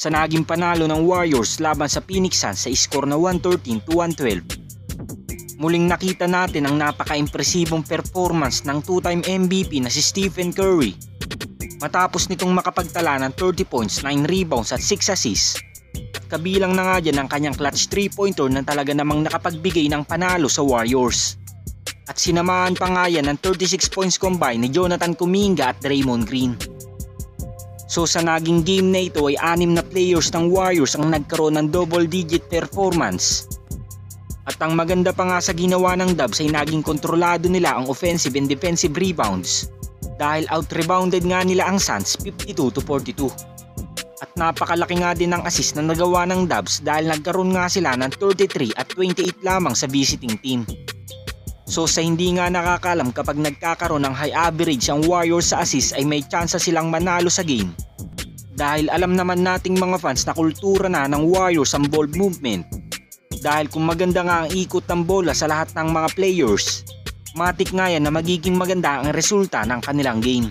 sa naging panalo ng Warriors laban sa Phoenix Suns sa score na 113-112. Muling nakita natin ang napaka-impresibong performance ng two-time MVP na si Stephen Curry matapos nitong makapagtala ng 30 points, 9 rebounds at 6 assists. At kabilang na nga dyan ang kanyang clutch 3-pointer na talaga namang nakapagbigay ng panalo sa Warriors. At sinamahan pa nga yan ng 36 points combined ni Jonathan Kuminga at Draymond Green. So sa naging game na ito ay 6 na players ng Warriors ang nagkaroon ng double-digit performance. At ang maganda pa nga sa ginawa ng Dubs ay naging kontrolado nila ang offensive and defensive rebounds dahil out-rebounded nga nila ang Suns 52-42. At napakalaki nga din ng assist na nagawa ng Dubs dahil nagkaroon nga sila ng 33 at 28 lamang sa visiting team. So sa hindi nga nakakalam, kapag nagkakaroon ng high average ang Warriors sa assist ay may tsansa silang manalo sa game. Dahil alam naman nating mga fans na kultura na ng Warriors ang ball movement. Dahil kung maganda nga ang ikot ng bola sa lahat ng mga players, matik nga yan na magiging maganda ang resulta ng kanilang game.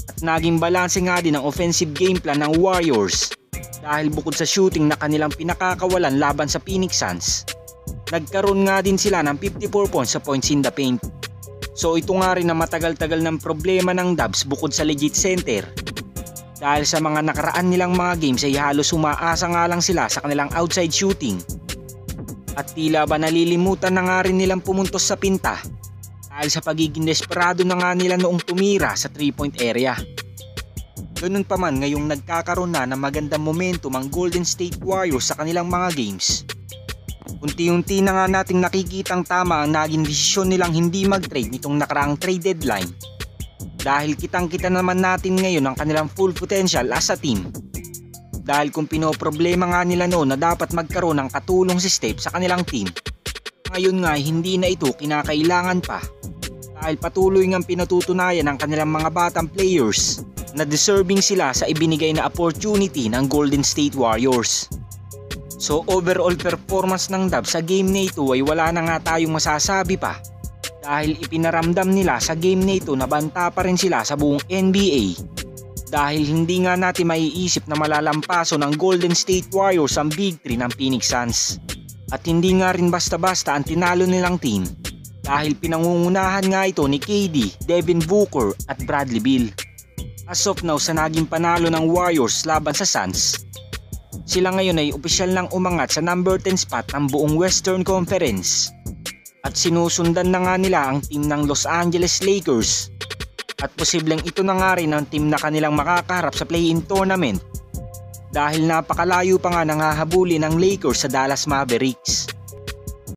At naging balanse nga din ang offensive game plan ng Warriors dahil bukod sa shooting na kanilang pinakakawalan laban sa Phoenix Suns, nagkaroon nga din sila ng 54 points sa points in the paint. So ito nga rin na matagal-tagal ng problema ng Dubs bukod sa legit center. Dahil sa mga nakaraan nilang mga games ay halos umaasa nga lang sila sa kanilang outside shooting. At tila ba nalilimutan na nga rin nilang pumuntos sa pinta dahil sa pagiging desperado na nga nila noong tumira sa 3-point area. Ganun pa man, ngayong nagkakaroon na ng magandang momentum ang Golden State Warriors sa kanilang mga games, unti-unti na nga nating nakikitang tama ang naging desisyon nilang hindi mag-trade nitong nakaraang trade deadline. Dahil kitang-kita naman natin ngayon ang kanilang full potential as a team. Dahil kung pinoproblema nga nila noon na dapat magkaroon ng katulong si Steph sa kanilang team, ngayon nga hindi na ito kinakailangan pa. Dahil patuloy ngang pinatutunayan ng kanilang mga batang players na deserving sila sa ibinigay na opportunity ng Golden State Warriors. So overall performance ng Dubs sa game na ito ay wala na nga tayong masasabi pa. Dahil ipinaramdam nila sa game na ito na banta pa rin sila sa buong NBA. Dahil hindi nga natin maiisip na malalampaso ng Golden State Warriors ang Big 3 ng Phoenix Suns. At hindi nga rin basta-basta ang tinalo nilang team dahil pinangungunahan nga ito ni KD, Devin Booker at Bradley Beal. As of now sa naging panalo ng Warriors laban sa Suns, sila ngayon ay opisyal nang umangat sa number 10 spot ng buong Western Conference. At sinusundan na nga nila ang team ng Los Angeles Lakers. At posibleng ito na nga rin ang team na kanilang makakaharap sa play-in tournament dahil napakalayo pa nga nanghahabulin ng Lakers sa Dallas Mavericks.